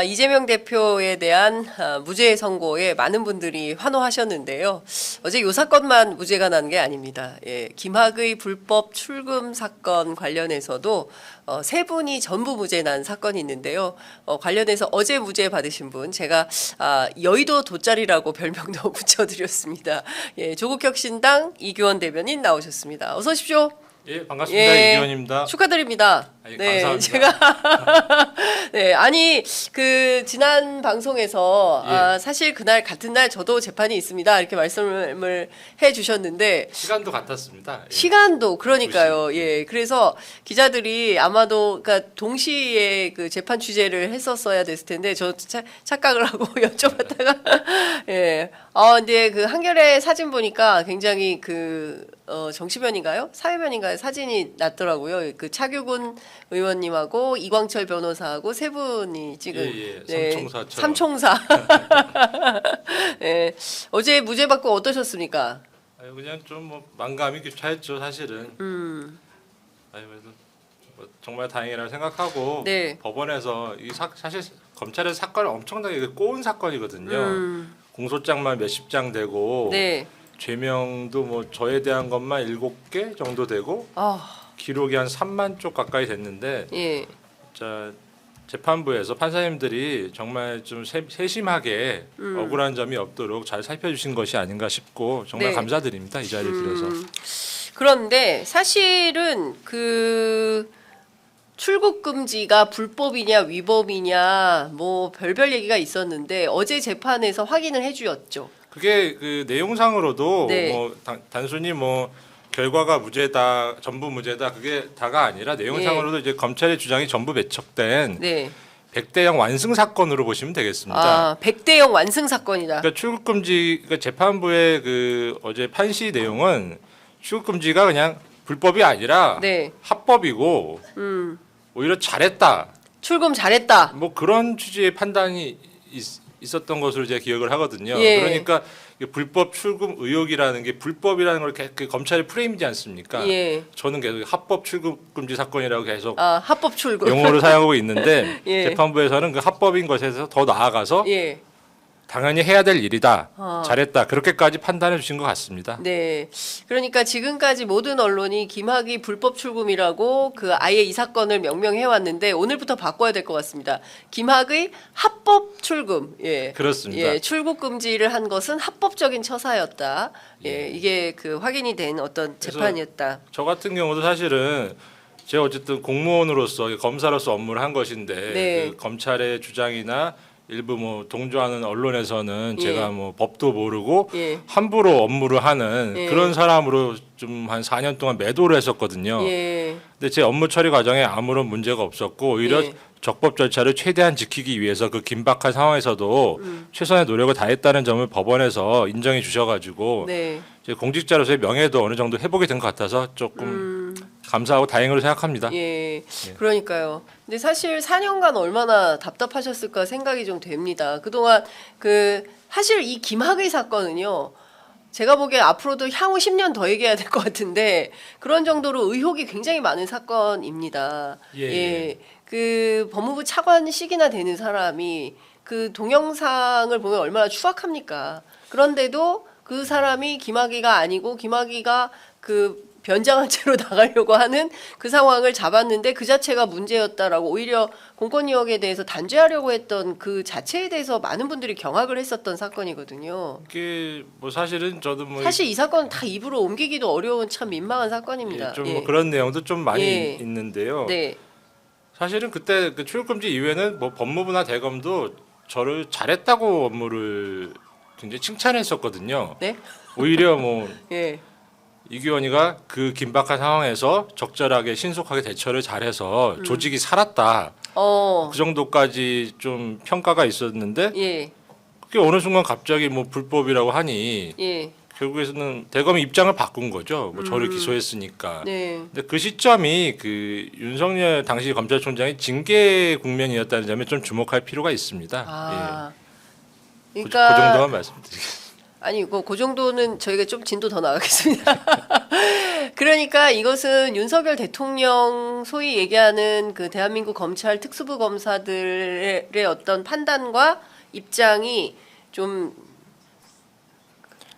이재명 대표에 대한 무죄 선고에 많은 분들이 환호하셨는데요. 어제 이 사건만 무죄가 난 게 아닙니다. 예, 김학의 불법 출금 사건 관련해서도 세 분이 전부 무죄 난 사건이 있는데요. 관련해서 어제 무죄 받으신 분 제가 여의도 돗자리라고 별명도 붙여드렸습니다. 예, 조국혁신당 이규원 대변인 나오셨습니다. 어서 오십시오. 예, 반갑습니다. 예, 이규원입니다. 축하드립니다. 예, 네, 감사합니다. 제가 네, 아니 그 지난 방송에서 예. 사실 그날 같은 날 저도 재판이 있습니다. 이렇게 말씀을 해 주셨는데 시간도 같았습니다. 예. 시간도 그러니까요. 예. 그래서 기자들이 아마도 그러니까 동시에 그 재판 취재를 했었어야 됐을 텐데 저 착각을 하고 여쭤봤다가 예. 근데 그 한겨레 사진 보니까 굉장히 그 정치면인가요? 사회면인가요? 사진이 났더라고요. 그 차규근 의원님하고 이광철 변호사하고 세 분이 찍은 삼총사처럼. 삼총사. 예. 어제 무죄 받고 어떠셨습니까? 그냥 좀 뭐 만감이 교차했죠, 사실은. 그래도 뭐 정말 다행이라고 생각하고 네. 법원에서 사실 검찰의 사건을 엄청나게 꼬은 사건이거든요. 공소장만 몇십 장 되고 네. 죄명도 뭐 저에 대한 것만 7개 정도 되고 기록이 한 3만 쪽 가까이 됐는데 예. 자 재판부에서 판사님들이 정말 좀 세심하게 억울한 점이 없도록 잘 살펴주신 것이 아닌가 싶고 정말 네. 감사드립니다. 이 자리를 빌어서. 그런데 사실은 그 출국 금지가 불법이냐 위법이냐 뭐 별별 얘기가 있었는데 어제 재판에서 확인을 해주었죠. 그게 그 내용상으로도 네. 뭐 단순히 뭐 결과가 무죄다, 전부 무죄다 그게 다가 아니라 내용상으로도 이제 검찰의 주장이 전부 배척된 네. 100대0 완승 사건으로 보시면 되겠습니다. 100대0 완승 사건이다. 그러니까 출국금지 그러니까 재판부의 그 어제 판시 내용은 출국금지가 그냥 불법이 아니라 네. 합법이고 오히려 잘했다. 출금 잘했다. 뭐 그런 취지의 판단이 있었던 것으로 제가 기억을 하거든요. 예. 그러니까 불법 출금 의혹이라는 게 불법이라는 걸 그 검찰의 프레임이지 않습니까? 예. 저는 계속 합법 출금금지 사건이라고 계속 합법 출금. 용어를 사용하고 있는데 예. 재판부에서는 그 합법인 것에서 더 나아가서 예. 당연히 해야 될 일이다. 잘했다. 그렇게까지 판단해 주신 것 같습니다. 네. 그러니까 지금까지 모든 언론이 김학의 불법 출금이라고 그 아예 이 사건을 명명해 왔는데 오늘부터 바꿔야 될 것 같습니다. 김학의 합법 출금. 예. 그렇습니다. 예. 출국 금지를 한 것은 합법적인 처사였다. 예. 이게 그 확인이 된 어떤 재판이었다. 저 같은 경우도 사실은 제가 어쨌든 공무원으로서 검사로서 업무를 한 것인데 네. 그 검찰의 주장이나 일부 뭐 동조하는 언론에서는 예. 제가 뭐 법도 모르고 예. 함부로 업무를 하는 예. 그런 사람으로 좀 한 4년 동안 매도를 했었거든요. 예. 근데 제 업무 처리 과정에 아무런 문제가 없었고 오히려 예. 적법 절차를 최대한 지키기 위해서 그 긴박한 상황에서도 최선의 노력을 다했다는 점을 법원에서 인정해 주셔가지고 네. 제 공직자로서의 명예도 어느 정도 회복이 된 것 같아서 조금 감사하고 다행으로 생각합니다. 예, 그러니까요. 근데 사실 4년간 얼마나 답답하셨을까 생각이 좀 됩니다. 그동안 그 사실 이 김학의 사건은요. 제가 보기에 앞으로도 향후 10년 더 얘기해야 될 것 같은데 그런 정도로 의혹이 굉장히 많은 사건입니다. 예. 그 법무부 차관식이나 되는 사람이 그 동영상을 보면 얼마나 추악합니까? 그런데도 그 사람이 김학의가 아니고 김학의가 그 변장한 채로 나가려고 하는 그 상황을 잡았는데 그 자체가 문제였다라고 오히려 공권력에 대해서 단죄하려고 했던 그 자체에 대해서 많은 분들이 경악을 했었던 사건이거든요. 이게 뭐 사실은 저도 뭐 사실 이 사건은 다 입으로 옮기기도 어려운 참 민망한 사건입니다. 좀 뭐 그런 내용도 좀 많이 예. 있는데요. 네. 사실은 그때 그 출국금지 이후에는 뭐 법무부나 대검도 저를 잘했다고 업무를 굉장히 칭찬했었거든요. 네? 오히려 뭐 예. 이규원이가 그 긴박한 상황에서 적절하게 신속하게 대처를 잘해서 조직이 살았다. 그 정도까지 좀 평가가 있었는데 예. 그게 어느 순간 갑자기 뭐 불법이라고 하니 예. 결국에는 대검이 입장을 바꾼 거죠. 뭐 저를 기소했으니까. 네. 근데 그 시점이 그 윤석열 당시 검찰총장의 징계 국면이었다는 점에 좀 주목할 필요가 있습니다. 예. 그 정도만 말씀드리겠습니다. 아니 그 정도는 저희가 좀 진도 더 나가겠습니다. 그러니까 이것은 윤석열 대통령 소위 얘기하는 그 대한민국 검찰 특수부 검사들의 어떤 판단과 입장이 좀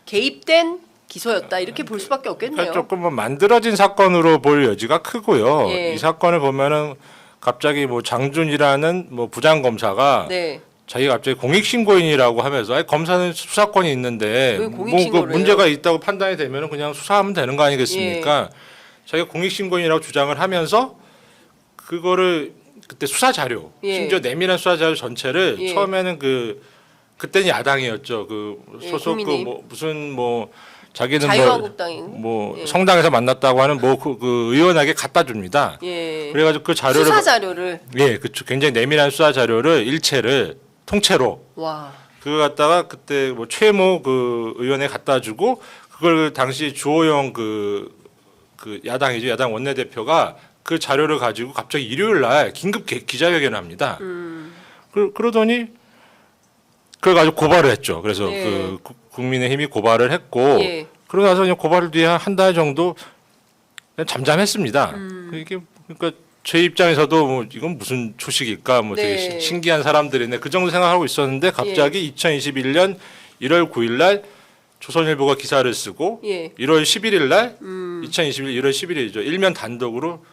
개입된 기소였다 이렇게 볼 수밖에 없겠네요. 그러니까 조금 뭐 만들어진 사건으로 볼 여지가 크고요. 예. 이 사건을 보면은 갑자기 뭐 장준이라는 뭐 부장 검사가 네. 자기가 갑자기 공익신고인이라고 하면서 아니, 검사는 수사권이 있는데 왜 뭐 공익신고를 그 문제가 있다고 판단이 되면은 그냥 수사하면 되는 거 아니겠습니까? 예. 자기가 공익신고인이라고 주장을 하면서 그거를 그때 수사 자료, 예. 심지어 내밀한 수사 자료 전체를 예. 처음에는 그때는 야당이었죠. 그 예, 소속 그 국민의힘. 뭐 무슨 뭐 자기는 자유한국당인가? 뭐 예. 성당에서 만났다고 하는 뭐 그 의원에게 갖다 줍니다. 예. 그래가지고 그 자료를 수사 자료를 예, 그 굉장히 내밀한 수사 자료를 일체를 통째로 와. 그거 갖다가 그때 뭐 최모 그 의원에 갖다 주고 그걸 당시 주호영 그 야당이죠 야당 원내대표가 그 자료를 가지고 갑자기 일요일 날 긴급 기자회견을 합니다. 그러더니 그걸 가지고 고발을 했죠. 그래서 예. 그 국민의힘이 고발을 했고 예. 그러고 나서 그냥 고발 뒤에 한 달 정도 그냥 잠잠했습니다. 이게 그러니까 제 입장에서도 뭐 이건 무슨 초식일까 뭐 되게 네. 신기한 사람들이네 그 정도 생각하고 있었는데 갑자기 2021년 1월 9일 날 조선일보가 기사를 쓰고 예. 1월 11일 날 2021년 1월 11일이죠. 일면 단독으로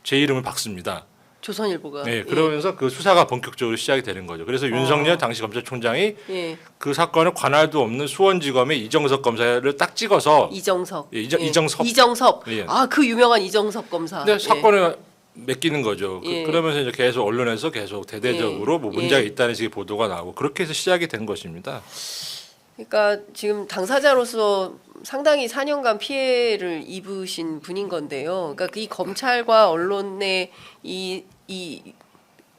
제 이름을 박습니다. 조선일보가. 네, 그러면서 그 수사가 본격적으로 시작이 되는 거죠. 그래서 윤석열 당시 검찰총장이 예. 그 사건을 관할도 없는 수원지검의 이정석 검사를 딱 찍어서 이정석. 예, 이정섭. 이정섭. 예. 아, 그 유명한 이정섭 검사. 근데 예. 사건을 맡기는 거죠. 예. 그러면서 이제 계속 언론에서 계속 대대적으로 예. 뭐 문제가 예. 있다는 식의 보도가 나오고 그렇게 해서 시작이 된 것입니다. 그러니까 지금 당사자로서 상당히 4년간 피해를 입으신 분인 건데요. 그러니까 이 검찰과 언론의 이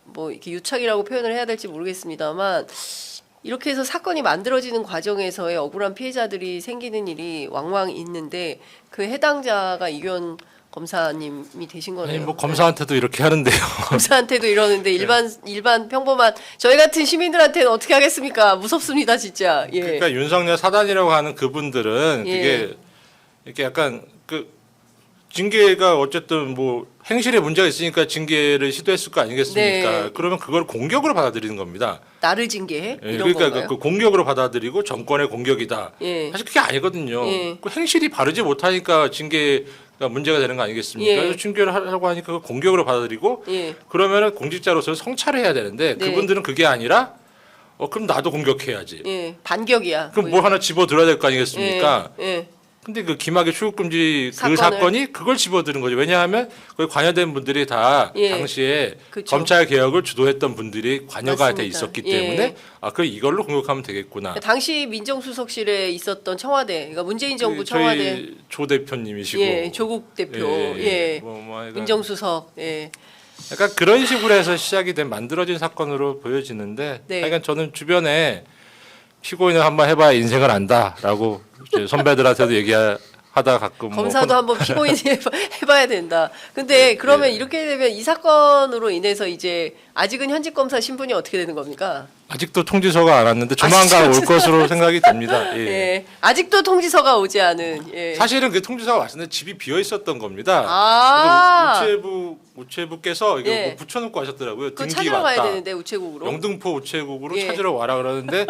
뭐 이렇게 유착이라고 표현을 해야 될지 모르겠습니다만 이렇게 해서 사건이 만들어지는 과정에서의 억울한 피해자들이 생기는 일이 왕왕 있는데 그 해당자가 이규현 검사님이 되신 거네요. 아니 뭐 검사한테도 이렇게 하는데요. 검사한테도 이러는데 일반 평범한 저희 같은 시민들한테는 어떻게 하겠습니까? 무섭습니다, 진짜. 예. 그러니까 윤석열 사단이라고 하는 그분들은 예. 그게 이렇게 약간 그 징계가 어쨌든 뭐 행실에 문제가 있으니까 징계를 시도했을 거 아니겠습니까? 네. 그러면 그걸 공격으로 받아들이는 겁니다. 나를 징계해? 예, 이런 그러니까 건가요? 그 공격으로 받아들이고 정권의 공격이다. 예. 사실 그게 아니거든요. 예. 그 행실이 바르지 못하니까 징계가 문제가 되는 거 아니겠습니까? 예. 그래서 징계를 하려고 하니까 그 공격으로 받아들이고 예. 그러면은 공직자로서 성찰을 해야 되는데 네. 그분들은 그게 아니라 그럼 나도 공격해야지. 예. 반격이야. 그럼 뭘 하나 집어들어야 될 거 아니겠습니까? 예. 예. 근데 그 김학의 출국금지 그 사건을. 사건이 그걸 집어드는 거죠. 왜냐하면 거기 관여된 분들이 다 예. 당시에 그쵸. 검찰 개혁을 주도했던 분들이 관여가 돼 맞습니다. 있었기 예. 때문에 그 이걸로 공격하면 되겠구나. 당시 민정수석실에 있었던 청와대, 그러니까 문재인 정부 청와대, 저희 조 대표님이시고 예, 조국 대표, 예, 뭐 하여간 민정수석, 예, 약간 그런 식으로 해서 시작이 된 만들어진 사건으로 보여지는데 네. 하여간 저는 주변에 피고인을 한번 해봐야 인생을 안다라고 이제 선배들한테도 얘기하다 가끔 검사도 뭐 한번 피고인 해봐야 된다. 근데 그러면 예. 이렇게 되면 이 사건으로 인해서 이제 아직은 현직 검사 신분이 어떻게 되는 겁니까? 아직도 통지서가 안 왔는데 조만간 올 것으로 생각이 됩니다. 예. 예, 아직도 통지서가 오지 않은. 예. 사실은 그 통지서가 왔는데 집이 비어 있었던 겁니다. 아. 그래서 우체부께서 이거 예. 뭐 붙여놓고 하셨더라고요. 그거 등기 찾으러 가야 왔다. 되는데 우체국으로. 영등포 우체국으로 예. 찾으러 와라 그러는데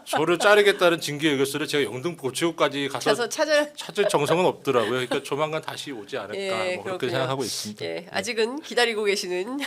저를 자르겠다는 징계 의결서를 제가 영등포 우체국까지 가서 찾을 정성은 없더라고요. 그러니까 조만간 다시 오지 않을까 예, 뭐 그렇게 그렇군요. 생각하고 있습니다. 예, 아직은 기다리고 계시는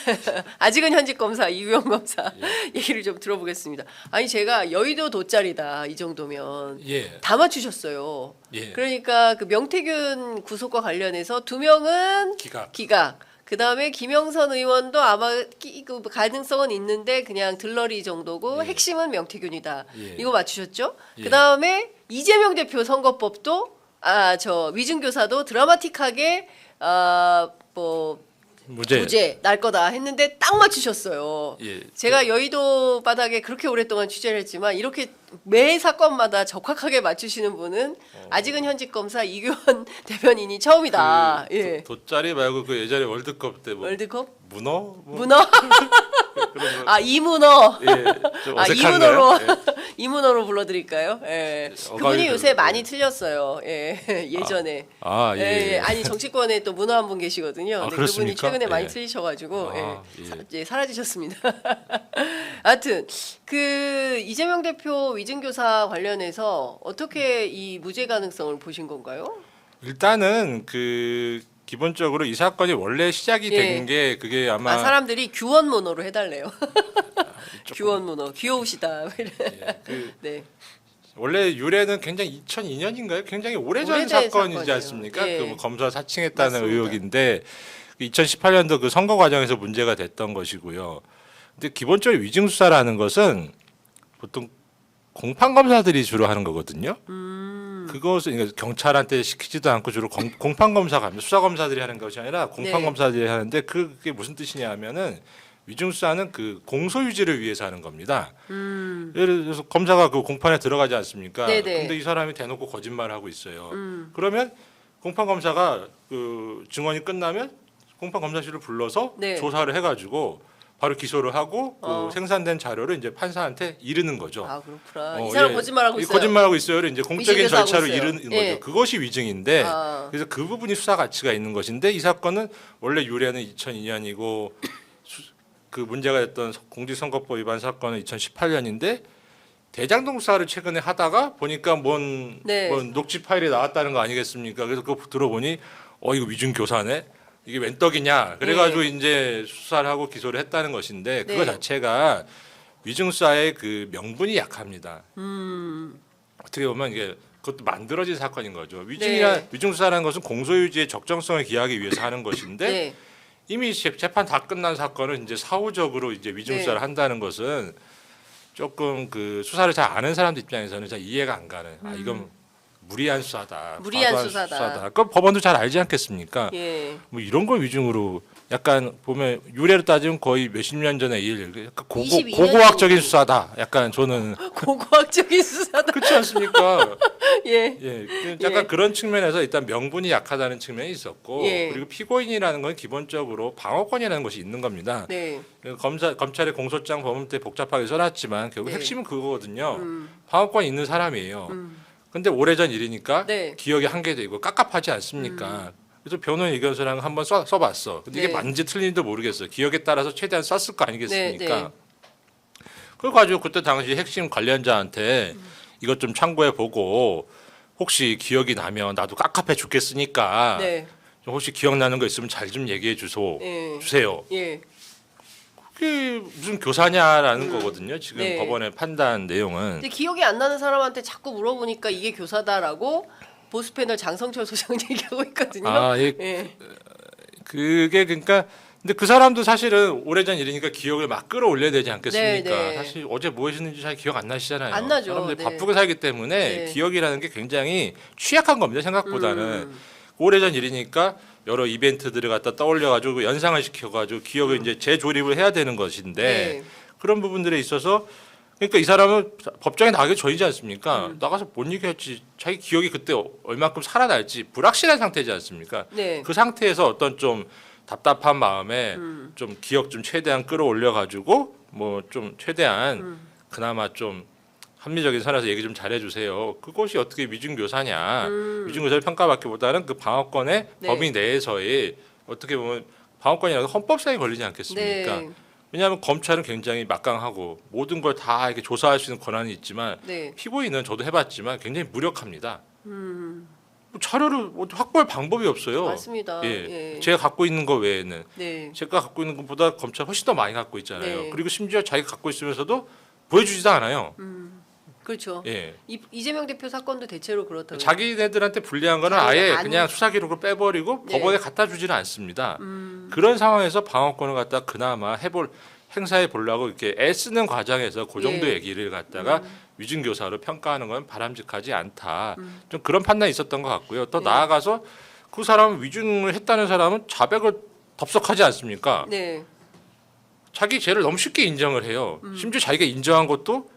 아직은 현직 검사 이규영 검사 얘기를 좀 들어보겠습니다. 아니 제가 여의도 돗자리다 이 정도면 예. 다 맞추셨어요. 예. 그러니까 그 명태균 구속과 관련해서 2명은 기각. 그 다음에 김영선 의원도 아마 그 가능성은 있는데 그냥 들러리 정도고 예. 핵심은 명태균이다. 예. 이거 맞추셨죠? 예. 그 다음에 이재명 대표 선거법도 저 위증교사도 드라마틱하게 뭐 무죄 날 거다 했는데 딱 맞추셨어요. 예. 제가 여의도 바닥에 그렇게 오랫동안 취재를 했지만 이렇게 매 사건마다 적확하게 맞추시는 분은 아직은 현직 검사 이규현 대변인이 처음이다. 예. 돗자리 말고 그 예전에 월드컵 때 뭐 월드컵? 문어? 뭐 문어? 그런 거. 아 이문어. 예, 좀 아 어색한가요? 이문어로 예. 이문호로 불러드릴까요? 예. 그분이 요새 많이 틀렸어요. 예. 예전에. 예. 예. 아니 정치권에 또 문호 한 분 계시거든요. 근데 그분이 그렇습니까? 최근에 많이 예. 틀리셔가지고 예. 사라지셨습니다. 하여튼 그 이재명 대표 위증교사 관련해서 어떻게 이 무죄 가능성을 보신 건가요? 일단은 그 기본적으로 이 사건이 원래 시작이 예. 된 게 그게 아마 사람들이 규원 문호로 해달래요. 조금- 규원 문호 귀여우시다. 예, 그 네. 원래 유래는 굉장히 2002년인가요? 굉장히 오래전 오래된 사건이지 사건이에요. 않습니까? 예. 그 뭐 검사 사칭했다는 맞습니다. 의혹인데 2018년도 그 선거 과정에서 문제가 됐던 것이고요. 근데 기본적으로 위증 수사라는 것은 보통 공판 검사들이 주로 하는 거거든요. 그것은 그러니까 경찰한테 시키지도 않고 주로 공판 검사가 합니다. 수사 검사들이 하는 것이 아니라 공판 네. 검사들이 하는데 그게 무슨 뜻이냐면은 위증 수사는 그 공소 유지를 위해서 하는 겁니다. 예를 들어서 검사가 그 공판에 들어가지 않습니까? 네네. 근데 이 사람이 대놓고 거짓말을 하고 있어요. 그러면 공판 검사가 그 증언이 끝나면 공판 검사실을 불러서 네. 조사를 해가지고 바로 기소를 하고 그 어. 생산된 자료를 이제 판사한테 이르는 거죠. 아 그렇구나. 이 사람 예. 거짓말하고 이 있어요. 거짓말하고 있어요를 이제 공적인 위증교사하고 절차로 있어요. 이르는 예. 거죠. 그것이 위증인데 아. 그래서 그 부분이 수사 가치가 있는 것인데 이 사건은 원래 유래는 2002년이고 그 문제가 됐던 공직선거법 위반 사건은 2018년인데 대장동 수사를 최근에 하다가 보니까 뭔 네. 녹취 파일이 나왔다는 거 아니겠습니까? 그래서 그거 들어보니 이거 위증 교사네. 이게 웬 떡이냐. 그래가지고 이제 수사를 하고 기소를 했다는 것인데 그거 네. 자체가 위증 수사의 그 명분이 약합니다. 어떻게 보면 이게 그것도 만들어진 사건인 거죠. 네. 위증 수사라는 것은 공소유지의 적정성을 기하기 위해서 하는 것인데 네. 이미 재판 다 끝난 사건을 이제 사후적으로 이제 위증 네. 수사를 한다는 것은 조금 그 수사를 잘 아는 사람들 입장에서는 잘 이해가 안 가는. 이건 무리한 수사다. 무리한 과도한 수사다. 그 법원도 잘 알지 않겠습니까? 예. 뭐 이런 걸 위증으로 약간 보면 유래로 따지면 거의 몇십 년 전의 일. 약간 22년 고고학적인 전이지. 수사다. 약간 저는 고고학적인 수사다. 그렇지 않습니까? 예. 예, 약간 예. 그런 측면에서 일단 명분이 약하다는 측면이 있었고 예. 그리고 피고인이라는 건 기본적으로 방어권이라는 것이 있는 겁니다. 네. 검찰의 공소장 법원 때 복잡하게 써놨지만 결국 네. 핵심은 그거거든요. 방어권이 있는 사람이에요. 근데 오래전 일이니까 네. 기억이 한계도 있고 깝깝하지 않습니까? 그래서 변호인 의견서랑 한번 써봤어. 근데 이게 네. 맞는지 틀린지도 모르겠어요. 기억에 따라서 최대한 썼을 거 아니겠습니까? 네. 그걸 가지고 그때 당시 핵심 관련자한테 이것 좀 참고해 보고 혹시 기억이 나면 나도 깝깝해 죽겠으니까 네. 좀 혹시 기억나는 거 있으면 잘 좀 얘기해 예. 주세요. 예. 그게 무슨 교사냐라는 거거든요. 지금 네. 법원의 판단 내용은. 근데 기억이 안 나는 사람한테 자꾸 물어보니까 이게 교사다라고 보수패널 장성철 소장 얘기하고 있거든요. 예. 그게 그러니까 근데 그 사람도 사실은 오래전 일이니까 기억을 막 끌어올려야 되지 않겠습니까? 네, 네. 사실 어제 뭐 했는지 잘 기억 안 나시잖아요. 안 나죠. 사람들이 네. 바쁘게 살기 때문에 네. 기억이라는 게 굉장히 취약한 겁니다. 생각보다는 오래전 일이니까 여러 이벤트들을 갖다 떠올려가지고 연상을 시켜가지고 기억을 이제 재조립을 해야 되는 것인데 네. 그런 부분들에 있어서 그러니까 이 사람은 법정에 나가기 전이지 않습니까? 나가서 뭔 얘기했지 자기 기억이 그때 얼마큼 살아날지 불확실한 상태지 않습니까? 네. 그 상태에서 어떤 좀 답답한 마음에 좀 기억 좀 최대한 끌어올려 가지고 뭐 좀 최대한 그나마 좀 합리적인 선에서 얘기 좀 잘해주세요. 그것이 어떻게 위증교사냐? 위증교사를 평가받기보다는 그 방어권의 네. 범위 내에서의 어떻게 보면 방어권이라도 헌법상에 걸리지 않겠습니까? 네. 왜냐하면 검찰은 굉장히 막강하고 모든 걸 다 이렇게 조사할 수 있는 권한이 있지만 네. 피고인은 저도 해봤지만 굉장히 무력합니다. 뭐 자료를 확보할 방법이 없어요. 맞습니다. 예. 예. 제가 갖고 있는 거 외에는 네. 제가 갖고 있는 것보다 검찰 훨씬 더 많이 갖고 있잖아요. 네. 그리고 심지어 자기가 갖고 있으면서도 보여주지도 않아요. 그렇죠. 예. 이재명 대표 사건도 대체로 그렇다고요. 자기네들한테 불리한 거는 자기가 아예 안- 그냥 수사 기록을 빼버리고 네. 법원에 갖다 주지는 않습니다. 그런 상황에서 방어권을 갖다 그나마 행사해 보려고 이렇게 애쓰는 과정에서 그 정도 예. 얘기를 갖다가 위증교사로 평가하는 건 바람직하지 않다. 좀 그런 판단이 있었던 것 같고요. 또 네. 나아가서 그 사람 위증을 했다는 사람은 자백을 덥석하지 않습니까? 네. 자기 죄를 너무 쉽게 인정을 해요. 심지어 자기가 인정한 것도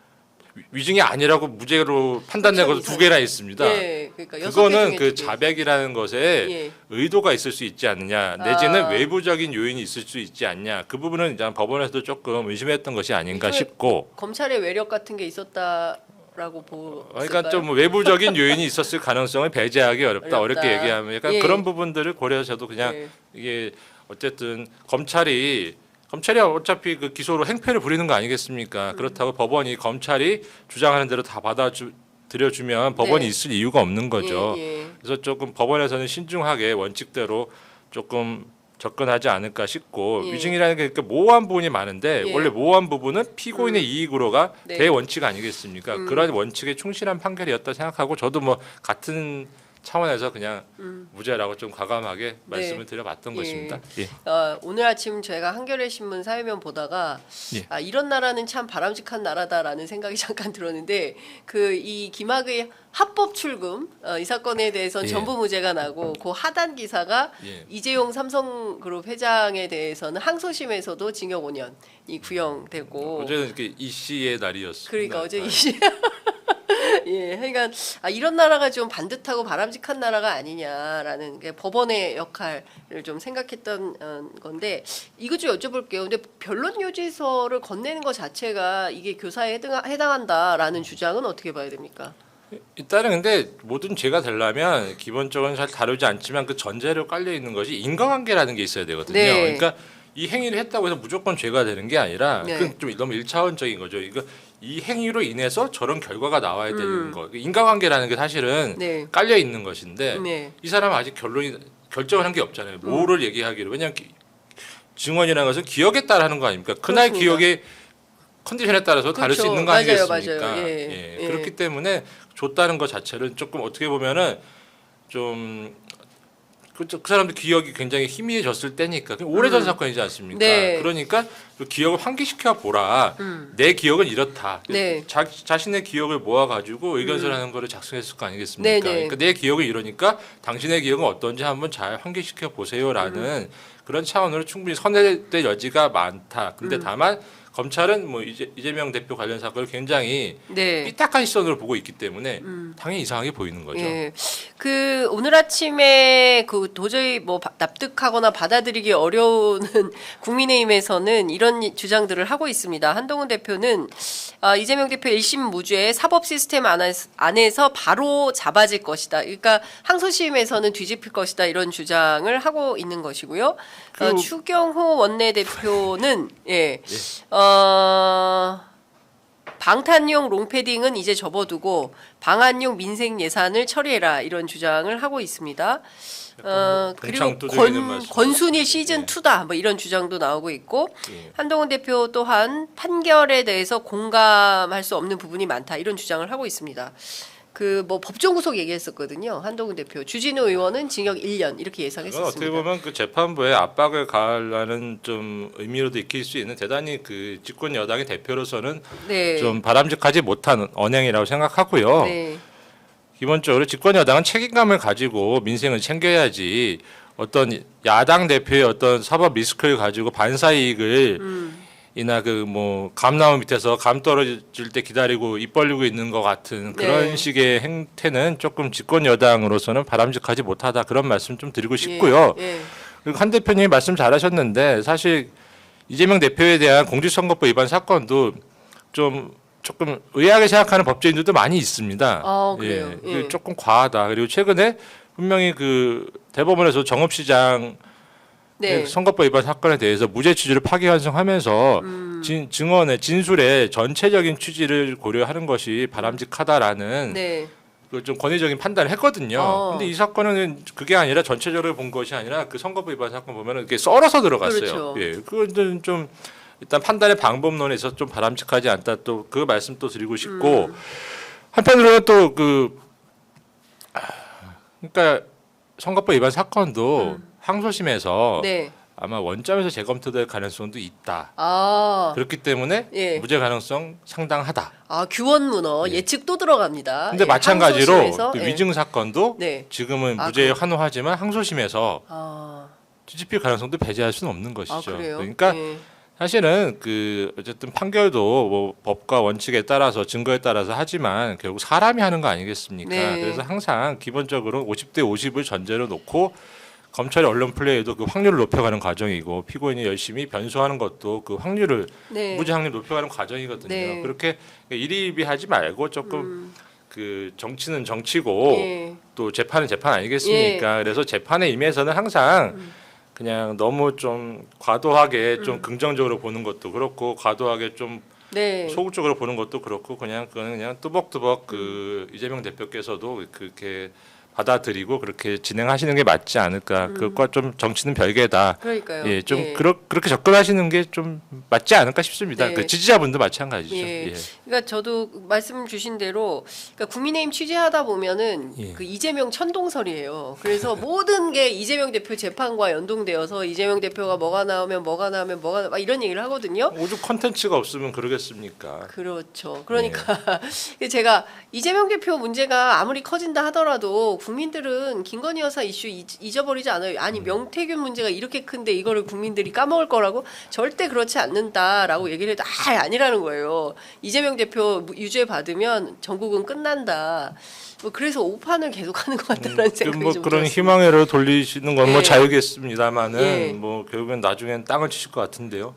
위증이 아니라고 무죄로 판단된 것도 두 개나 있습니다. 예. 그러니까 여섯 개 그거는 중에 그 두 개. 자백이라는 것에 예. 의도가 있을 수 있지 않느냐 내지는 아. 외부적인 요인이 있을 수 있지 않냐 그 부분은 이제 법원에서도 조금 의심했던 것이 아닌가 이거에 싶고 검찰의 외력 같은 게 있었다 거라고 보실까요? 그러니까 좀 외부적인 요인이 있었을 가능성을 배제하기 어렵다. 어렵다. 어렵게 얘기하면 약간 예. 그런 부분들을 고려해서 저도 그냥 예. 이게 어쨌든 검찰이 어차피 그 기소로 행패를 부리는 거 아니겠습니까? 그렇다고 법원이 검찰이 주장하는 대로 다 받아들여주면 법원이 네. 있을 이유가 없는 거죠. 예, 예. 그래서 조금 법원에서는 신중하게 원칙대로 조금 접근하지 않을까 싶고 예. 위증이라는 게 이렇게 모호한 부분이 많은데 예. 원래 모호한 부분은 피고인의 이익으로가 네. 대원칙 아니겠습니까? 그런 원칙에 충실한 판결이었다 생각하고 저도 뭐 같은 차원에서 그냥 무죄라고 좀 과감하게 말씀을 드려봤던 예. 것입니다. 예. 오늘 아침 제가 한겨레 신문 사회면 보다가 예. 이런 나라는 참 바람직한 나라다라는 생각이 잠깐 들었는데 그 이 김학의 합법 출금 이 사건에 대해서는 예. 전부 무죄가 나고 그 하단 기사가 예. 이재용 삼성그룹 회장에 대해서는 항소심에서도 징역 5년이 구형되고 어제는 이렇게 이 씨의 날이었습니다. 그러니까 어제 예, 그러니까 이런 나라가 좀 반듯하고 바람직한 나라가 아니냐라는 게 법원의 역할을 좀 생각했던 건데 이것 좀 여쭤볼게요. 근데 변론 요지서를 건네는 것 자체가 이게 교사에 해당한다라는 주장은 어떻게 봐야 됩니까? 일단은 근데 모든 죄가 되려면 기본적으로 잘 다루지 않지만 그 전제로 깔려 있는 것이 인과관계라는 게 있어야 되거든요. 네. 그러니까 이 행위를 했다고 해서 무조건 죄가 되는 게 아니라 네. 그건 좀 너무 일차원적인 거죠. 이거 이 행위로 인해서 저런 결과가 나와야 되는 거. 인과관계라는 게 사실은 네. 깔려 있는 것인데 네. 이 사람은 아직 결정을 한 게 없잖아요. 뭐를 얘기하기로. 왜냐하면 증언이라는 것은 기억에 따라 하는 거 아닙니까? 그날 그렇습니다. 기억의 컨디션에 따라서 다를 수 그렇죠. 있는 거 맞아요, 아니겠습니까? 맞아요. 예. 그렇기 때문에 줬다는 것 자체는 조금 어떻게 보면은 좀 그 사람들 기억이 굉장히 희미해졌을 때니까 오래전 사건이지 않습니까? 네. 그러니까 그 기억을 환기시켜 보라. 내 기억은 이렇다. 네. 자신의 기억을 모아 가지고 의견서라는 거를 작성했을 거 아니겠습니까? 네, 네. 그러니까 내 기억은 이러니까 당신의 기억은 어떤지 한번 잘 환기시켜 보세요라는 그런 차원으로 충분히 선회될 여지가 많다. 근데 다만 검찰은 뭐 이재명 대표 관련 사건을 굉장히 네. 삐딱한 시선으로 보고 있기 때문에 당연히 이상하게 보이는 거죠. 예. 그 오늘 아침에 그 도저히 뭐 납득하거나 받아들이기 어려운 국민의힘에서는 이런 주장들을 하고 있습니다. 한동훈 대표는 이재명 대표 1심 무죄 사법 시스템 안에서 바로 잡아질 것이다. 그러니까 항소심에서는 뒤집힐 것이다. 이런 주장을 하고 있는 것이고요. 추경호 원내대표는 방탄용 롱패딩은 이제 접어두고 방한용 민생 예산을 처리해라 이런 주장을 하고 있습니다. 그리고 봉창 두드리는 말씀. 권순일 시즌 2다 뭐 이런 주장도 나오고 있고 예. 한동훈 대표 또한 판결에 대해서 공감할 수 없는 부분이 많다 이런 주장을 하고 있습니다. 그 뭐 법정 구속 얘기했었거든요. 한동훈 대표 주진우 의원은 징역 1년 이렇게 이건 예상했었습니다. 어떻게 보면 그 재판부에 압박을 가하려는 좀 의미로도 익힐 수 있는 대단히 그 집권 여당의 대표로서는 네. 좀 바람직하지 못한 언행이라고 생각하고요. 네. 기본적으로 집권 여당은 책임감을 가지고 민생을 챙겨야지 어떤 야당 대표의 어떤 사법 리스크를 가지고 반사 이익을 이나 그 뭐 감나무 밑에서 감 떨어질 때 기다리고 입 벌리고 있는 것 같은 그런 네. 식의 행태는 조금 집권 여당으로서는 바람직하지 못하다 그런 말씀 좀 드리고 싶고요. 예. 그리고 한 대표님이 말씀 잘하셨는데 사실 이재명 대표에 대한 공직선거법 위반 사건도 좀 조금 의아하게 생각하는 법조인들도 많이 있습니다. 그래요. 이게 예. 조금 과하다. 그리고 최근에 분명히 그 대법원에서 정읍시장 네. 선거법 위반 사건에 대해서 무죄 취지를 파기환송하면서 증언의 진술의 전체적인 취지를 고려하는 것이 바람직하다라는 네. 그 좀 권위적인 판단을 했거든요. 근데 이 사건은 그게 아니라 전체적으로 본 것이 아니라 그 선거법 위반 사건 보면은 이게 썰어서 들어갔어요. 그렇죠. 예, 그건 좀 일단 판단의 방법론에서 좀 바람직하지 않다. 또 그 말씀 또 드리고 싶고 한편으로는 또 그러니까 선거법 위반 사건도 항소심에서 네. 아마 원점에서 재검토될 가능성도 있다. 아. 그렇기 때문에 예. 무죄 가능성 상당하다. 규원 문어 예측 또 들어갑니다. 근데 예, 마찬가지로 항소심에서, 그 예. 위증 사건도 네. 지금은 아, 무죄에 그래요? 환호하지만 항소심에서 아. 뒤집힐 가능성도 배제할 수는 없는 것이죠. 그래요? 그러니까 예. 사실은 그 어쨌든 판결도 뭐 법과 원칙에 따라서 증거에 따라서 하지만 결국 사람이 하는 거 아니겠습니까? 네. 그래서 항상 기본적으로 50대 50을 전제로 놓고 검찰의 언론 플레이도 그 확률을 높여가는 과정이고 피고인이 열심히 변소하는 것도 그 확률을 네. 무죄 확률 높여가는 과정이거든요. 네. 그렇게 일희일비하지 말고 조금 그 정치는 정치고 예. 또 재판은 재판 아니겠습니까? 그래서 재판에 임해서는 항상 그냥 너무 좀 과도하게 좀 긍정적으로 보는 것도 그렇고 과도하게 좀 네. 소극적으로 보는 것도 그렇고 그냥 그거는 그냥 뚜벅뚜벅 그 이재명 대표께서도 그렇게 받아들이고 그렇게 진행하시는 게 맞지 않을까. 그것과 좀 정치는 별개다. 그러니까요. 예, 좀 예. 그렇게 접근하시는 게 좀 맞지 않을까 싶습니다. 네. 그 지지자분도 마찬가지죠. 예. 예. 그러니까 저도 말씀 주신 대로 그러니까 국민의힘 취재하다 보면은 예. 그 이재명 천동설이에요. 그래서 모든 게 이재명 대표 재판과 연동되어서 이재명 대표가 뭐가 나오면 막 이런 얘기를 하거든요. 오죽 컨텐츠가 없으면 그러겠습니까? 그렇죠. 그러니까 제가 이재명 대표 문제가 아무리 커진다 하더라도 국민들은 김건희 여사 이슈 잊어버리지 않아요. 아니 명태균 문제가 이렇게 큰데 이거를 국민들이 까먹을 거라고 절대 그렇지 않는다라고 얘기를 해도 아니라는 거예요. 이재명 대표 유죄 받으면 전국은 끝난다. 뭐 그래서 오판을 계속하는 것 같다는 생각이 뭐 좀 그런 들었습니다. 희망회로 돌리시는 건 뭐 예. 자유겠습니다만은 예. 뭐 결국엔 나중엔 땅을 치실 것 같은데요.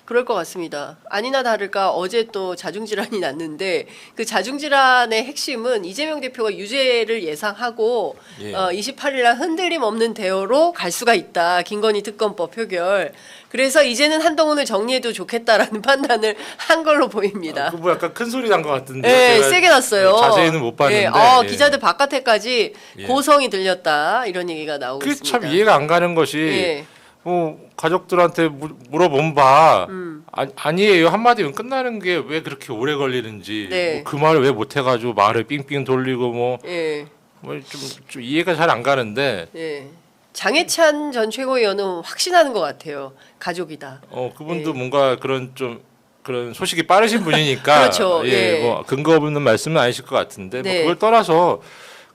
그럴 것 같습니다. 아니나 다를까 어제 또 자중질환이 났는데 그 자중질환의 핵심은 이재명 대표가 유죄를 예상하고 예. 28일 날 흔들림 없는 대어로 갈 수가 있다. 김건희 특검법 표결. 그래서 이제는 한동훈을 정리해도 좋겠다라는 판단을 한 걸로 보입니다. 뭐 약간 큰 소리 난 것 같은데. 네, 세게 났어요. 자세히는 못 봤는데. 예. 기자들 바깥에까지 예. 고성이 들렸다 이런 얘기가 나오고 그게 있습니다. 참 이해가 안 가는 것이 예. 뭐 가족들한테 물어본 바 아니에요 한마디면 끝나는 게 왜 그렇게 오래 걸리는지 네. 뭐 그 말을 왜 못 해가지고 말을 삥삥 돌리고 예. 좀 이해가 잘 안 가는데 예. 장해찬 전 최고위원은 확신하는 것 같아요. 가족이다. 그분도 예. 뭔가 그런 소식이 빠르신 분이니까 그렇죠. 예. 뭐 근거 없는 말씀은 아니실 것 같은데 네. 뭐 그걸 떠나서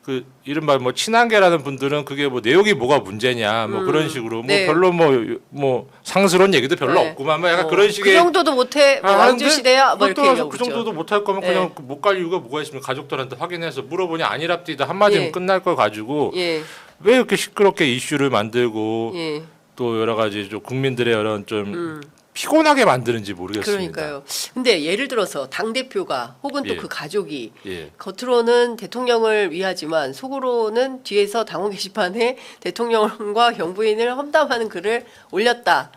그 이른바 뭐 친한계라는 분들은 그게 뭐 내용이 뭐가 문제냐 뭐 그런 식으로 네. 뭐 별로 뭐 상스러운 얘기도 별로 네. 없구만 뭐 약간 그런 식의 그 정도도 못해 뭐 하는데 왕조 시대야 뭐 그걸 이렇게 떠나서 얘기하고 그 있죠. 정도도 못할 거면 예. 그냥 못 갈 이유가 뭐가 있으면 가족들한테 확인해서 물어보니 아니랍디다 한마디면 예. 끝날 걸 가지고 예. 왜 이렇게 시끄럽게 이슈를 만들고 예. 또 여러 가지 좀 국민들의 이런 좀 피곤하게 만드는지 모르겠습니다. 그러니까요. 근데 예를 들어서 당 대표가 혹은 또 예. 그 가족이 예. 겉으로는 대통령을 위하지만 속으로는 뒤에서 당원 게시판에 대통령과 경부인을 험담하는 글을 올렸다.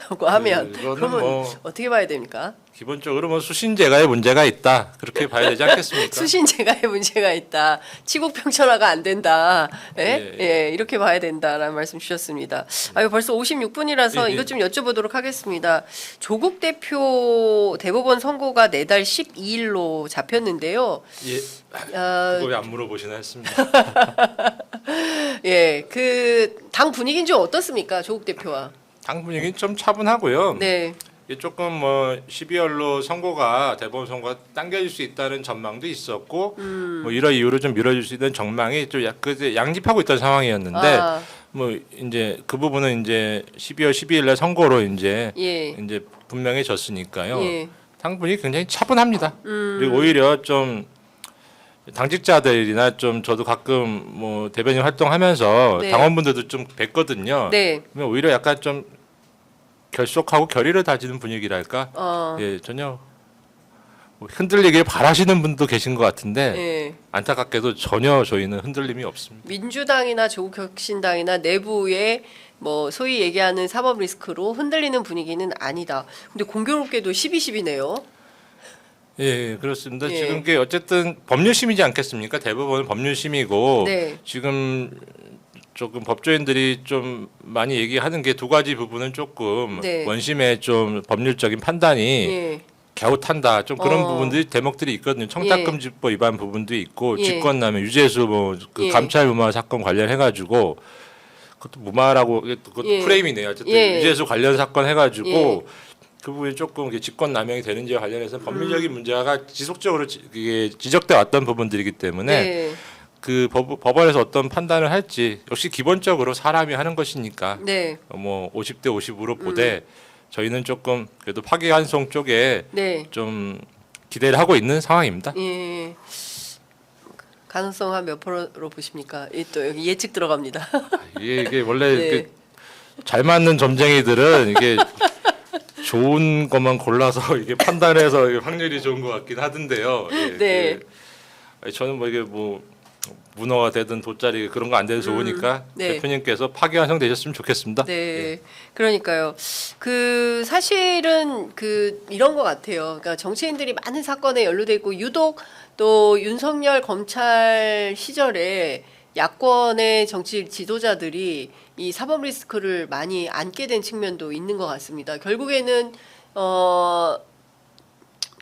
라고 하면 이거는 그러면 뭐 어떻게 봐야 됩니까? 기본적으로 뭐 수신제가의 문제가 있다 그렇게 봐야 되지 않겠습니까? 수신제가의 문제가 있다. 치국평천화가 안 된다. 예? 예. 예, 이렇게 봐야 된다라는 말씀 주셨습니다. 아유 벌써 56분이라서 예, 예. 이것 좀 여쭤보도록 하겠습니다. 조국 대표 대법원 선고가 내달 12일로 잡혔는데요. 예. 아, 그거 왜 안 물어보시나 했습니다. 예, 그 당 분위기는 좀 어떻습니까, 조국 대표와? 당 분위기는 좀 차분하고요. 네, 이게 조금 뭐 12월로 선고가 대법원 선고가 당겨질 수 있다는 전망도 있었고 뭐 이런 이유로 좀 미뤄질 수 있는 전망이 좀 양립하고 있던 상황이었는데 아, 뭐 이제 그 부분은 이제 12월 12일 날 선고로 이제 예, 분명해졌으니까요. 예, 당 분위기 굉장히 차분합니다. 그리고 오히려 좀 당직자들이나 좀 저도 가끔 뭐 대변인 활동하면서 네. 당원분들도 좀 뵀거든요. 네, 그러면 오히려 약간 좀 결속하고 결의를 다지는 분위기랄까. 예, 전혀 뭐 흔들리길 바라시는 분도 계신 것 같은데 예. 안타깝게도 전혀 저희는 흔들림이 없습니다. 민주당이나 조국혁신당이나 내부의 뭐 소위 얘기하는 사법 리스크로 흔들리는 분위기는 아니다. 근데 공교롭게도 12-12네요. 예, 그렇습니다. 예. 지금 게 어쨌든 법률심이지 않겠습니까? 대법원은 법률심이고 네. 지금 조금 법조인들이 좀 많이 얘기하는 게 두 가지 부분은 조금 네. 원심의 좀 법률적인 판단이 예, 갸웃한다. 좀 그런 어. 부분들이 대목들이 있거든요. 청탁금지법 위반 부분도 있고 예. 직권남용, 유죄수 뭐 그 예. 감찰 무마 사건 관련해 가지고 그것도 무마라고 그것도 예. 프레임이네요. 어쨌든 예. 유죄수 관련 사건 해가지고 예. 그 부분이 조금 직권남용이 되는지와 관련해서 법률적인 문제가 지속적으로 이게 지적돼 왔던 부분들이기 때문에 네, 그 법원에서 어떤 판단을 할지 역시 기본적으로 사람이 하는 것이니까 네, 뭐 50대 50으로 보되 저희는 조금 그래도 파기환송 쪽에 네. 좀 기대를 하고 있는 상황입니다. 예. 가능성 한 몇 프로로 보십니까? 또 여기 예측 들어갑니다. 이게 원래 네. 그 잘 맞는 점쟁이들은 이게 좋은 것만 골라서 이게 판단해서 이게 확률이 좋은 것 같긴 하던데요. 예, 네. 아니, 저는 뭐 이게 뭐 문어가 되든 돗자리 그런 거 안 돼도 좋으니까 네. 대표님께서 파기환송 되셨으면 좋겠습니다. 네, 예. 그러니까요. 그 사실은 그 이런 것 같아요. 그러니까 정치인들이 많은 사건에 연루돼 있고 유독 또 윤석열 검찰 시절에 야권의 정치 지도자들이 이 사법 리스크를 많이 안게 된 측면도 있는 것 같습니다. 결국에는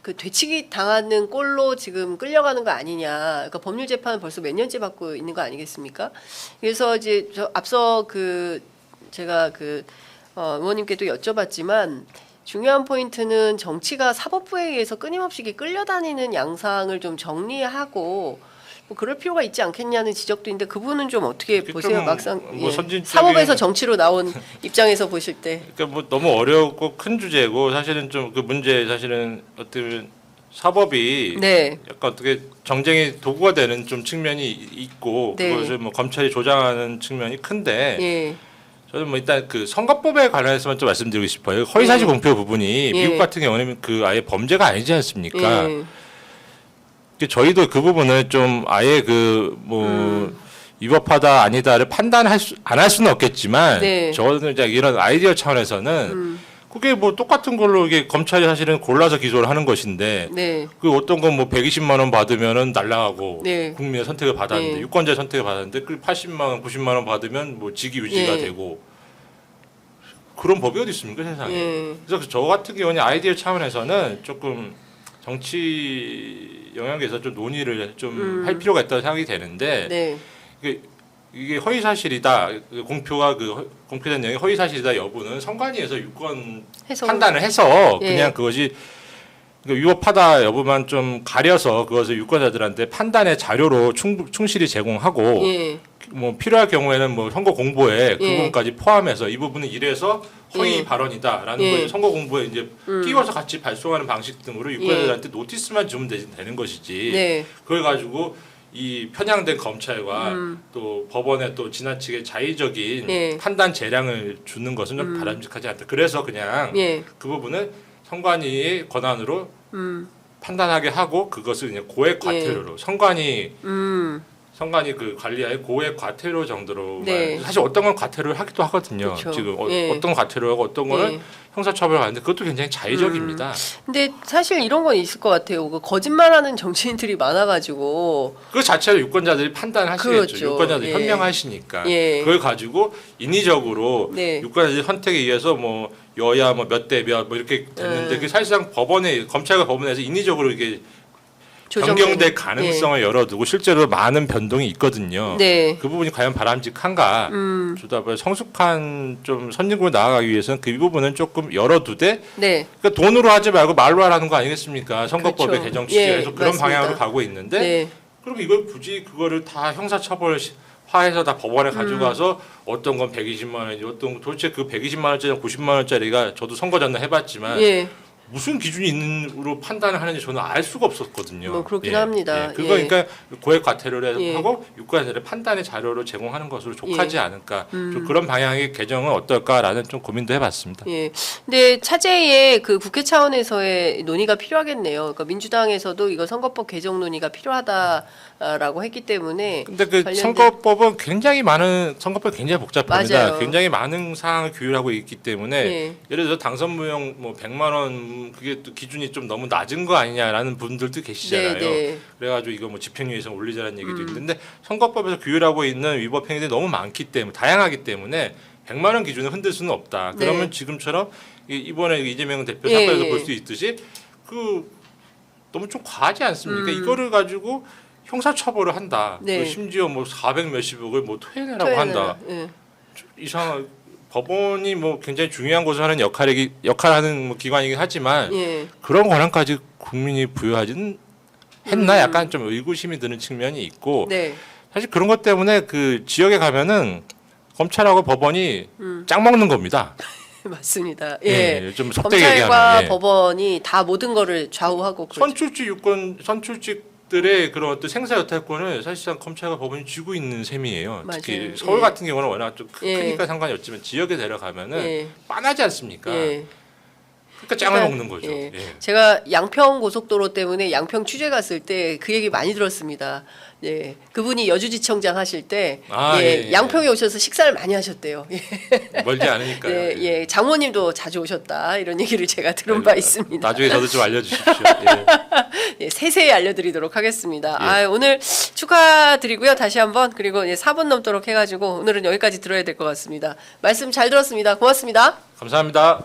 그 되치기 당하는 꼴로 지금 끌려가는 거 아니냐. 그러니까 법률 재판은 벌써 몇 년째 받고 있는 거 아니겠습니까? 그래서 이제 저 앞서 그 제가 그 의원님께도 여쭤봤지만 중요한 포인트는 정치가 사법부에 의해서 끊임없이 이렇게 끌려다니는 양상을 좀 정리하고 뭐 그럴 필요가 있지 않겠냐는 지적도 있는데 그분은 좀 어떻게 그게 보세요? 좀 막상 뭐 예. 선진적인- 사법에서 정치로 나온 입장에서 보실 때. 그러니까 뭐 너무 어렵고 큰 주제고 사실은 좀 그 문제 사실은 어떻게 보면 사법이 네. 약간 어떻게 정쟁의 도구가 되는 좀 측면이 있고 네. 그것을 뭐 검찰이 조장하는 측면이 큰데 예. 저는 뭐 일단 그 선거법에 관련해서만 좀 말씀드리고 싶어요. 허위사실 공표 부분이 예. 미국 같은 경우는 그 아예 범죄가 아니지 않습니까? 예. 저희도 그 부분을 좀 아예 그 뭐 위법하다 아니다를 판단할 안 할 수는 없겠지만 네. 저는 이제 이런 아이디어 차원에서는 그게 뭐 똑같은 걸로 이게 검찰이 사실은 골라서 기소를 하는 것인데 네. 그 어떤 건 뭐 120만 원 받으면은 날라가고 네. 국민의 선택을 받았는데 네. 유권자의 선택을 받았는데 그 80만 원, 90만 원 받으면 뭐 직위 유지가 예. 되고 그런 법이 어디 있습니까 세상에? 예. 그래서 저 같은 경우는 아이디어 차원에서는 조금 정치 영역에서 좀 논의를 좀 할 필요가 있다고 생각이 되는데 네. 이게 허위 사실이다 공표가 그 공표된 내용이 허위 사실이다 여부는 선관위에서 유권 해석. 판단을 해서 예. 그냥 그것이 위법하다 여부만 좀 가려서 그것을 유권자들한테 판단의 자료로 충실히 제공하고 예. 뭐 필요할 경우에는 뭐 선거 공보에 그 예. 부분까지 포함해서 이 부분은 이래서 허위 예. 발언이다라는 예. 걸 선거 공보에 이제 끼워서 같이 발송하는 방식 등으로 유권자들한테 노티스만 주면 되는 것이지 네. 그걸 가지고 이 편향된 검찰과 또 법원의 또 지나치게 자의적인 예. 판단 재량을 주는 것은 좀 바람직하지 않다. 그래서 그냥 예. 그 부분은 선관위의 권한으로 음. 판단하게 하고 그것을 그냥 고액 과태료로 선관위 그 관리하에 고액 과태료 정도로 네. 사실 어떤 건 과태료를 하기도 하거든요. 그렇죠. 지금 예. 어떤 과태료하고 어떤 거는 예. 형사처벌을 하는데 그것도 굉장히 자의적입니다. 근데 사실 이런 건 있을 것 같아요. 그 거짓말하는 정치인들이 많아가지고 그 자체로 유권자들이 판단하시겠죠. 그렇죠. 유권자들이 예. 현명하시니까 예. 그걸 가지고 인위적으로 네. 유권자들이 선택에 의해서 뭐 여야 뭐 몇 대 몇 뭐 이렇게 됐는데 그 사실상 법원에 검찰과 법원에서 인위적으로 이게 변경될 가능성을 열어두고 실제로 많은 변동이 있거든요. 네. 그 부분이 과연 바람직한가? 주다 보니 성숙한 좀 선진국으로 나아가기 위해서는 그 부분은 조금 열어두되 네. 그러니까 돈으로 하지 말고 말로 하라는 거 아니겠습니까? 선거법의 그렇죠. 개정 취지에서 예, 그런 맞습니다. 방향으로 가고 있는데 네. 그럼 이걸 굳이 그거를 다 형사처벌화해서 다 법원에 가져가서 어떤 건 120만 원이지 어떤 건 도대체 그 120만 원짜리 90만 원짜리가 저도 선거 전날 해봤지만 예. 무슨 기준이 있는으로 판단을 하는지 저는 알 수가 없었거든요. 뭐 그렇긴 합니다. 그거 예. 그러니까 고액 과태료를 예. 하고 유권자들의 판단의 자료로 제공하는 것으로 족하지 예. 않을까. 좀 그런 방향의 개정은 어떨까라는 좀 고민도 해봤습니다. 예. 근데 차제의 그 국회 차원에서의 논의가 필요하겠네요. 그러니까 민주당에서도 이거 선거법 개정 논의가 필요하다라고 했기 때문에 근데 그 관련된- 선거법은 굉장히 많은 선거법이 굉장히 복잡합니다. 맞아요. 굉장히 많은 사항을 규율하고 있기 때문에 예. 예를 들어 당선무용 뭐 100만 원 그게 또 기준이 좀 너무 낮은 거 아니냐라는 분들도 계시잖아요. 네. 그래가지고 이거 뭐 집행유예에서 올리자는 얘기도 있는데 선거법에서 규율하고 있는 위법 행위들이 너무 많기 때문에 다양하기 때문에 100만 원 기준을 흔들 수는 없다. 네. 그러면 지금처럼 이번에 이재명 대표 예, 사건에서 예. 볼 수 있듯이 그 너무 좀 과하지 않습니까? 이거를 가지고 형사처벌을 한다. 네. 그 심지어 뭐 400 몇십억을 뭐 토해내라고 한다. 예. 이상 법원이 뭐 굉장히 중요한 것을 하는 역할하는 뭐 기관이긴 하지만 예. 그런 권한까지 국민이 부여하지는 했나 약간 좀 의구심이 드는 측면이 있고 네. 사실 그런 것 때문에 그 지역에 가면은 검찰하고 법원이 짝 먹는 겁니다. 맞습니다. 예. 좀 속되게 검찰과 얘기하면 예. 법원이 다 모든 거를 좌우하고 그렇죠. 선출직 유권 선출직 들의 그런 어떤 생사 여탈권을 사실상 검찰과 법원이 쥐고 있는 셈이에요. 특히 맞아요. 서울 예. 같은 경우는 워낙 좀 예. 크니까 상관이 없지만 지역에 데려가면은 예. 빤하지 않습니까? 예. 그러니까 짱을 그러니까, 먹는 거죠. 예. 예. 제가 양평 고속도로 때문에 양평 취재 갔을 때 그 얘기 많이 들었습니다. 예, 그분이 여주지청장 하실 때 아, 예, 예, 예. 양평에 오셔서 식사를 많이 하셨대요. 예, 멀지 않으니까요. 예, 예, 장모님도 자주 오셨다 이런 얘기를 제가 들은 예. 바 있습니다. 나중에 저도 좀 알려주십시오. 예. 예, 세세히 알려드리도록 하겠습니다. 예. 아, 오늘 축하드리고요. 다시 한번 그리고 4분 넘도록 해가지고 오늘은 여기까지 들어야 될 것 같습니다. 말씀 잘 들었습니다. 고맙습니다. 감사합니다.